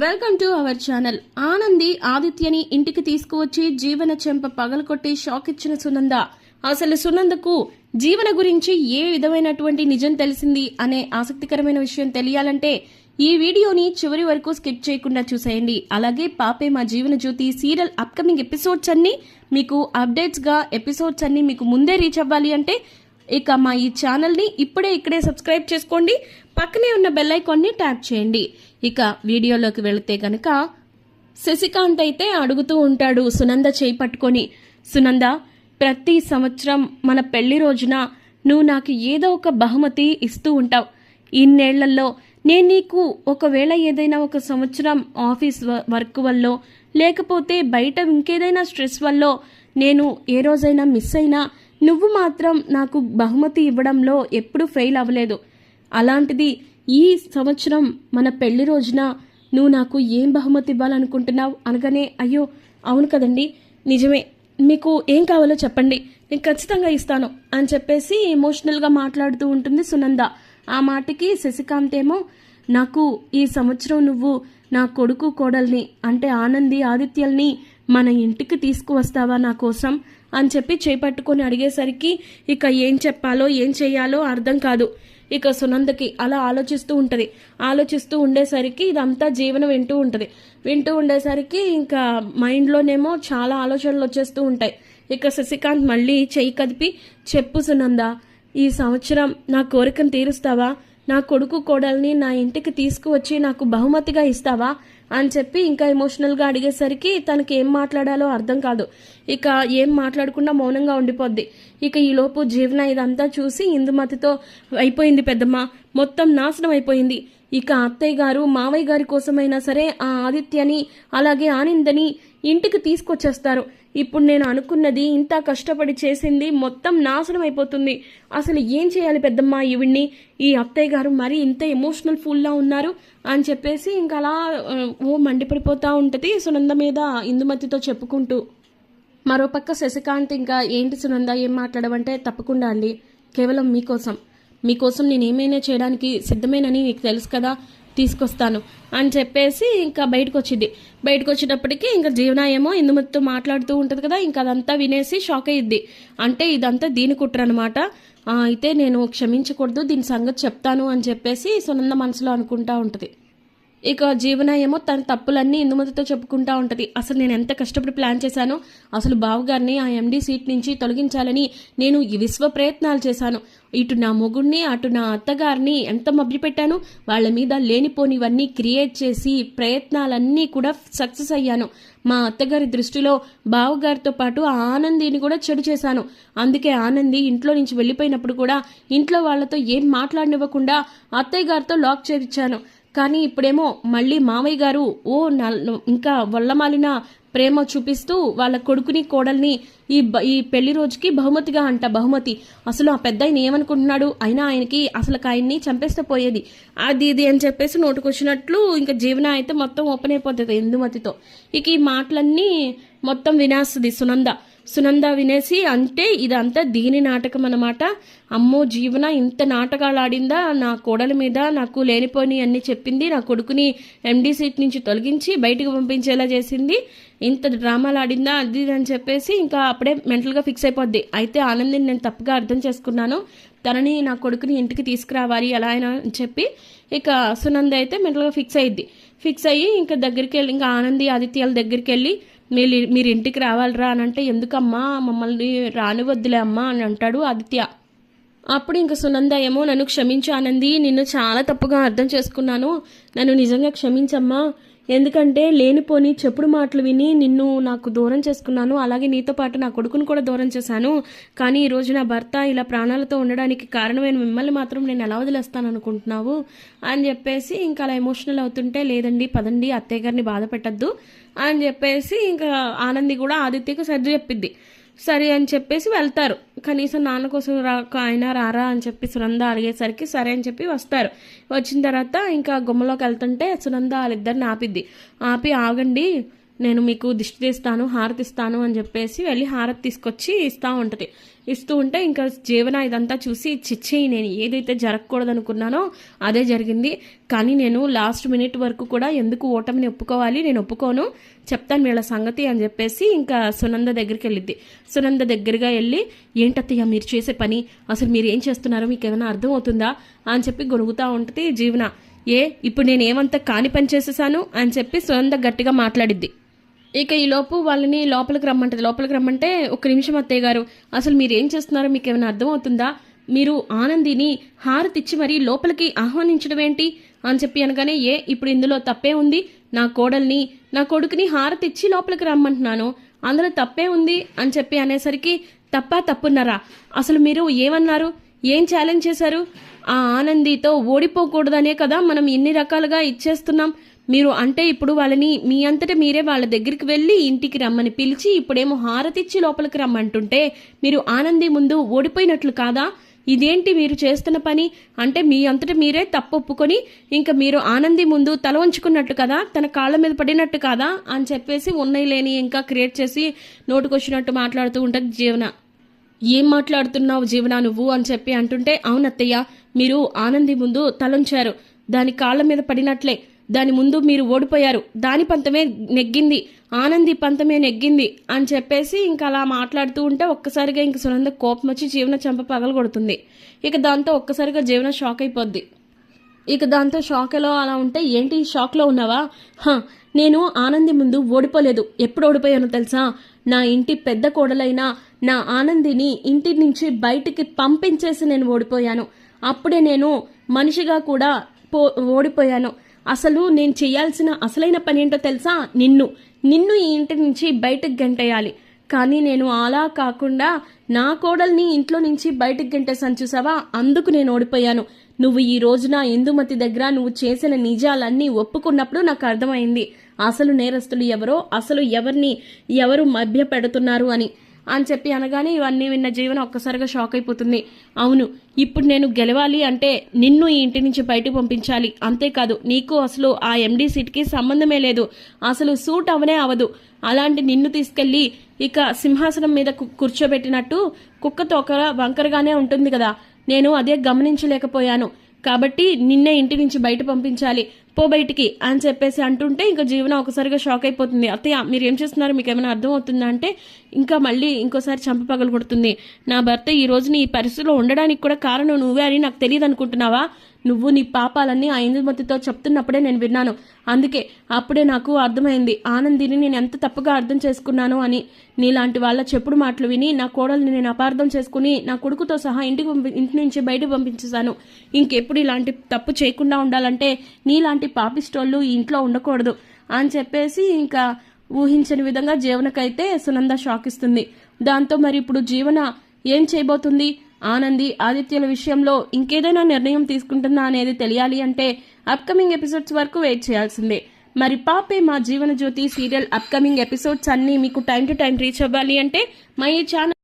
Welcome to our channel. Anandi ఆదిత్యని ఇంటికి తీసుకువచ్చి జీవన చెంప పగలకొట్టి షాక్ ఇచ్చిన సునంద. అసలు సునందకు జీవన గురించి ఏ విధమైనటువంటి నిజం తెలిసింది అనే ఆసక్తికరమైన విషయం తెలియాలంటే ఈ వీడియోని చివరి వరకు స్కిప్ చేయకుండా చూసేయండి. అలాగే పాపే మా Jeevan Jyoti serial upcoming episodes అన్ని మీకు అప్డేట్స్గా ఎపిసోడ్స్ అన్ని మీకు ముందే రీచ్ అవ్వాలి అంటే ఇక మా ఈ ఛానల్ని ఇక్కడే సబ్స్క్రైబ్ చేసుకోండి. పక్కనే ఉన్న బెల్ ఐకాన్ని ట్యాప్ చేయండి. ఇక వీడియోలోకి వెళితే గనక శశికాంత్ అయితే అడుగుతూ ఉంటాడు సునంద చేయి పట్టుకొని, సునంద, ప్రతి సంవత్సరం మన పెళ్లి రోజున నువ్వు నాకు ఏదో ఒక బహుమతి ఇస్తూ ఉంటావు. ఇన్నేళ్లలో నేను నీకు ఒకవేళ ఏదైనా ఒక సంవత్సరం ఆఫీస్ వర్క్ వల్ల లేకపోతే బయట ఇంకేదైనా స్ట్రెస్ వల్ల నేను ఏ రోజైనా మిస్ అయినా నువ్వు మాత్రం నాకు బహుమతి ఇవ్వడంలో ఎప్పుడూ ఫెయిల్ అవ్వలేదు. అలాంటిది ఈ సంవత్సరం మన పెళ్లి రోజున నువ్వు నాకు ఏం బహుమతి ఇవ్వాలనుకుంటున్నావు అనగానే, అయ్యో అవును కదండి, నిజమే, మీకు ఏం కావాలో చెప్పండి, నేను ఖచ్చితంగా ఇస్తాను అని చెప్పేసి ఎమోషనల్గా మాట్లాడుతూ ఉంటుంది సునంద. ఆ మాటకి శశికాంత్ ఏమో, నాకు ఈ సంవత్సరం నువ్వు నా కొడుకు కోడల్ని అంటే ఆనంది ఆదిత్యల్ని మన ఇంటికి తీసుకువస్తావా నా కోసం అని చెప్పి చేపట్టుకొని అడిగేసరికి ఇక ఏం చెప్పాలో ఏం చెయ్యాలో అర్థం కాదు. ఇక సునందకి అలా ఆలోచిస్తూ ఉండేసరికి ఇదంతా జీవనం వింటూ ఉండేసరికి ఇంకా మైండ్లోనేమో చాలా ఆలోచనలు వచ్చేస్తూ ఉంటాయి. ఇక శశికాంత్ మళ్ళీ చెయ్యి కదిపి, చెప్పు సునంద, ఈ సంవత్సరం నా కోరికను తీరుస్తావా, నా కొడుకు కోడల్ని నా ఇంటికి తీసుకువచ్చి నాకు బహుమతిగా ఇస్తావా అని చెప్పి ఇంకా ఎమోషనల్గా అడిగేసరికి తనకి ఏం మాట్లాడాలో అర్థం కాదు. ఇక ఏం మాట్లాడకుండా మౌనంగా ఉండిపోద్ది. ఇక ఈలోపు జీవన ఇదంతా చూసి ఇందుమతితో, అయిపోయింది పెద్దమ్మ, మొత్తం నాశనం అయిపోయింది. ఇక అత్తయ్య గారు మావయ్య గారి కోసమైనా సరే ఆ ఆదిత్యని అలాగే ఆనందని ఇంటికి తీసుకొచ్చేస్తారు. ఇప్పుడు నేను అనుకున్నది, ఇంత కష్టపడి చేసింది మొత్తం నాశనం అయిపోతుంది. అసలు ఏం చేయాలి పెద్దమ్మ ఈవిడ్ని, ఈ అత్తయ్య గారు మరీ ఇంత ఎమోషనల్ ఫుల్లా ఉన్నారు అని చెప్పేసి ఇంకా అలా మండిపడిపోతూ ఉంటుంది సునంద మీద ఇందుమతితో చెప్పుకుంటూ. మరోపక్క శశికాంత్ ఇంకా, ఏంటి సునంద ఏం మాట్లాడమంటే, తప్పకుండా అండి, కేవలం మీకోసం నేను ఏమైనా చేయడానికి సిద్ధమేనని మీకు తెలుసు కదా, తీసుకొస్తాను అని చెప్పేసి ఇంకా బయటకు వచ్చేటప్పటికి ఇంకా జీవన ఏమో ఇందుమతితో మాట్లాడుతూ ఉంటుంది కదా, ఇంకా అదంతా వినేసి షాక్ అయ్యిద్ది. అంటే ఇదంతా దీని కుట్ర అనమాట, అయితే నేను క్షమించకూడదు, దీని సంగతి చెప్తాను అని చెప్పేసి సునంద మనసులో అనుకుంటా ఉంటుంది. ఇక జీవన ఏమో తన తప్పులన్నీ ఇందుమతితో చెప్పుకుంటా ఉంటుంది. అసలు నేను ఎంత కష్టపడి ప్లాన్ చేశానో, అసలు బావగారిని ఆ ఎండీ సీట్ నుంచి తొలగించాలని నేను ఈ విశ్వ ప్రయత్నాలు చేశాను. ఇటు నా మొగుడిని అటు నా అత్తగారిని ఎంత మభ్యపెట్టాను, వాళ్ళ మీద లేనిపోనివన్నీ క్రియేట్ చేసి ప్రయత్నాలన్నీ కూడా సక్సెస్ అయ్యాను. మా అత్తగారి దృష్టిలో బావగారితో పాటు ఆ ఆనందిని కూడా చెడు చేశాను. అందుకే ఆనంది ఇంట్లో నుంచి వెళ్ళిపోయినప్పుడు కూడా ఇంట్లో వాళ్లతో ఏం మాట్లాడనివ్వకుండా అత్తయ్య గారితో లాక్ చేయించాను. కానీ ఇప్పుడేమో మళ్ళీ మామయ్య గారు ఇంకా వల్లమాలిన ప్రేమ చూపిస్తూ వాళ్ళ కొడుకుని కోడల్ని ఈ పెళ్లి రోజుకి బహుమతి అసలు ఆ పెద్ద ఆయన ఏమనుకుంటున్నాడు, అయినా ఆయనకి అసలు ఆయన్ని చంపేస్తే పోయేది, అది ఇది అని చెప్పేసి నోటుకొచ్చినట్లు ఇంకా జీవన అయితే మొత్తం ఓపెన్ అయిపోతుంది ఇందుమతితో. ఇక ఈ మాటలన్నీ మొత్తం వినేస్తుంది సునంద వినేసి, అంటే ఇదంతా దీని నాటకం అన్నమాట. అమ్మో, జీవన ఇంత నాటకాలు ఆడిందా, నా కోడల మీద నాకు లేనిపోని అన్ని చెప్పింది, నా కొడుకుని ఎండీ సీట్ నుంచి తొలగించి బయటకు పంపించేలా చేసింది, ఇంత డ్రామాలు ఆడిందా అది అని చెప్పేసి ఇంకా అప్పుడే మెంటల్గా ఫిక్స్ అయిపోద్ది. అయితే ఆనందిని నేను తప్పుగా అర్థం చేసుకున్నాను, తనని నా కొడుకుని ఇంటికి తీసుకురావాలి అలా అయినా అని చెప్పి ఇక సునంద అయితే మెంటల్గా ఫిక్స్ అయ్యి ఇంకా దగ్గరికి వెళ్ళి, ఇంకా ఆనంది ఆదిత్యాల దగ్గరికి వెళ్ళి, మీరు ఇంటికి రావాలరా అని అంటే, ఎందుకమ్మా మమ్మల్ని రానివద్దులే అమ్మా అని అంటాడు ఆదిత్య. అప్పుడు ఇంకా సునంద ఏమో, నన్ను క్షమించు ఆనంది, నిన్ను చాలా తప్పుగా అర్థం చేసుకున్నాను, నన్ను నిజంగా క్షమించమ్మా, ఎందుకంటే లేనిపోని చెప్పుడు మాటలు విని నిన్ను నాకు దూరం చేసుకున్నాను, అలాగే నీతో పాటు నా కొడుకును కూడా దూరం చేశాను, కానీ ఈరోజు నా భర్త ఇలా ప్రాణాలతో ఉండడానికి కారణమైన మిమ్మల్ని మాత్రం నేను ఎలా వదిలేస్తాను అనుకుంటున్నావు అని చెప్పేసి ఇంకా అలా ఎమోషనల్ అవుతుంటే, లేదండి పదండి అత్తయ్య గారిని బాధ పెట్టద్దు అని చెప్పేసి ఇంకా ఆనంది కూడా ఆదిత్యకు సర్ది చెప్పిద్ది. సరే అని చెప్పేసి వెళ్తారు. కనీసం నాన్న కోసం ఆయన రారా అని చెప్పి సునంద అడిగేసరికి సరే అని చెప్పి వస్తారు. వచ్చిన తర్వాత ఇంకా గుమ్మలోకి వెళ్తుంటే సునంద వాళ్ళిద్దరిని ఆపి, ఆగండి, నేను మీకు దిష్టి తీస్తాను, హారతి ఇస్తాను అని చెప్పేసి వెళ్ళి హారతి తీసుకొచ్చి ఇస్తూ ఉంటే ఇంకా జీవన ఇదంతా చూసి చిచ్చి నేను ఏదైతే జరగకూడదు అనుకున్నానో అదే జరిగింది. కానీ నేను లాస్ట్ మినిట్ వరకు కూడా ఎందుకు ఓటమిని ఒప్పుకోవాలి, నేను ఒప్పుకోను, చెప్తాను వీళ్ళ సంగతి అని చెప్పేసి ఇంకా సునంద దగ్గరికి వెళ్ళిద్ది. సునంద దగ్గరగా వెళ్ళి ఏంటత్తయ్య మీరు చేసే పని, అసలు మీరు ఏం చేస్తున్నారో మీకు ఏమైనా అర్థం అవుతుందా అని చెప్పి గొనుగుతూ ఉంటుంది జీవన. ఇప్పుడు నేను ఏమంతా కాని పని చేసేసాను అని చెప్పి సునంద గట్టిగా మాట్లాడిద్ది. ఇక ఈలోపు వాళ్ళని లోపలికి రమ్మంటే ఒక్క నిమిషం అత్తయ్య గారు, అసలు మీరు ఏం చేస్తున్నారో మీకు ఏమైనా అర్థం అవుతుందా, మీరు ఆనందిని హారతిచ్చి మరీ లోపలికి ఆహ్వానించడం ఏంటి అని చెప్పి అనగానే ఇప్పుడు ఇందులో తప్పే ఉంది, నా కోడల్ని నా కొడుకుని హారతిచ్చి లోపలికి రమ్మంటున్నాను, అందులో తప్పే ఉంది అని చెప్పి అనేసరికి తప్పున్నారా, అసలు మీరు ఏమన్నారు, ఏం ఛాలెంజ్ చేశారు, ఆ ఆనందితో ఓడిపోకూడదనే కదా మనం ఇన్ని రకాలుగా ఇచ్చేస్తున్నాం, మీరు అంటే ఇప్పుడు వాళ్ళని మీ అంతటా మీరే వాళ్ళ దగ్గరికి వెళ్ళి ఇంటికి రమ్మని పిలిచి ఇప్పుడేమో హారతిచ్చి లోపలికి రమ్మంటుంటే మీరు ఆనంది ముందు ఓడిపోయినట్లు కాదా, ఇదేంటి మీరు చేస్తున్న పని, అంటే మీ అంతటా మీరే తప్పు ఒప్పుకొని ఇంకా మీరు ఆనంది ముందు తల వంచుకున్నట్టు కదా, తన కాళ్ళ మీద పడినట్టు కాదా అని చెప్పేసి ఉన్నాయి లేని ఇంకా క్రియేట్ చేసి నోటుకొచ్చినట్టు మాట్లాడుతూ ఉంటుంది జీవన. ఏం మాట్లాడుతున్నావు జీవన నువ్వు అని చెప్పి అంటుంటే అవునత్తయ్య, మీరు ఆనంది ముందు తలంచారు, దాని కాళ్ళ మీద పడినట్లే, దాని ముందు మీరు ఓడిపోయారు, దాని పంతమే నెగ్గింది, ఆనంది పంతమే నెగ్గింది అని చెప్పేసి ఇంకా అలా మాట్లాడుతూ ఉంటే ఒక్కసారిగా ఇంక సునంద కోపం వచ్చి జీవన చెంప పగలగొడుతుంది. ఇక దాంతో ఒక్కసారిగా జీవన షాక్ అయిపోద్ది. ఇక దాంతో షాక్లో అలా ఉంటే ఏంటి షాక్లో ఉన్నావా, నేను ఆనంది ముందు ఓడిపోలేదు, ఎప్పుడు ఓడిపోయానో తెలుసా, నా ఇంటి పెద్ద కోడలైన నా ఆనందిని ఇంటి నుంచి బయటికి పంపించేసి నేను ఓడిపోయాను, అప్పుడే నేను మనిషిగా కూడా ఓడిపోయాను, అసలు నేను చేయాల్సిన అసలైన పని ఏంటో తెలుసా, నిన్ను ఈ ఇంటి నుంచి బయటకు గంటేయాలి, కానీ నేను అలా కాకుండా నా కోడల్ని ఇంట్లో నుంచి బయటకు గంటేసాను చూసావా, అందుకు నేను ఓడిపోయాను, నువ్వు ఈ రోజున ఇందుమతి దగ్గర నువ్వు చేసిన నిజాలన్నీ ఒప్పుకున్నప్పుడు నాకు అర్థమైంది అసలు నేరస్తులు ఎవరో, అసలు ఎవరు మభ్య పెడుతున్నారు అని చెప్పి అనగానే ఇవన్నీ విన్న జీవన ఒక్కసారిగా షాక్ అయిపోతుంది. అవును, ఇప్పుడు నేను గెలవాలి అంటే నిన్ను ఈ ఇంటి నుంచి బయటకు పంపించాలి, అంతేకాదు నీకు అసలు ఆ ఎండీ సీట్కి సంబంధమే లేదు, అసలు సూట్ అవనే అవదు, అలాంటి నిన్ను తీసుకెళ్ళి ఇక సింహాసనం మీద కూర్చోబెట్టినట్టు కుక్క తోక వంకరగానే ఉంటుంది కదా, నేను అదే గమనించలేకపోయాను, కాబట్టి నిన్నే ఇంటి నుంచి బయట పంపించాలి, పో బయటికి అని చెప్పేసి అంటుంటే ఇంకా జీవన ఒకసారిగా షాక్ అయిపోతుంది. అత్తయ్య మీరు ఏం చేస్తున్నారు, మీకు ఏమైనా అర్థం అవుతుందా అంటే ఇంకా మళ్ళీ ఇంకోసారి చంప పగలు కొడుతుంది. నా భర్త ఈ రోజుని ఈ పరిస్థితిలో ఉండడానికి కూడా కారణం నువ్వే అని నాకు తెలియదు అనుకుంటున్నావా, నువ్వు నీ పాపాలన్నీ ఆ ఇందుమతితో చెప్తున్నప్పుడే నేను విన్నాను, అందుకే అప్పుడే నాకు అర్థమైంది ఆనందిని నేను ఎంత తప్పుగా అర్థం చేసుకున్నాను అని, నీలాంటి వాళ్ళ చెప్పుడు మాటలు విని నా కోడల్ని నేను అపార్థం చేసుకుని నా కొడుకుతో సహా ఇంటి నుంచి బయటకు పంపించేశాను, ఇంకెప్పుడు ఇలాంటి తప్పు చేయకుండా ఉండాలంటే నీలాంటి పాపిస్టోళ్ళు ఈ ఇంట్లో ఉండకూడదు అని చెప్పేసి ఇంకా ఊహించని విధంగా జీవనకైతే సునంద షాక్ ఇస్తుంది. దాంతో మరి ఇప్పుడు జీవన ఏం చేయబోతుంది, ఆనంది ఆదిత్యుల విషయంలో ఇంకేదైనా నిర్ణయం తీసుకుంటుందా అనేది తెలియాలి అంటే అప్కమింగ్ ఎపిసోడ్స్ వరకు వెయిట్ చేయాల్సిందే. మరి పాపే మా Jeevan Jyoti serial upcoming episodes అన్నీ మీకు టైం టు టైం రీచ్ అవ్వాలి అంటే మా ఈ ఛానల్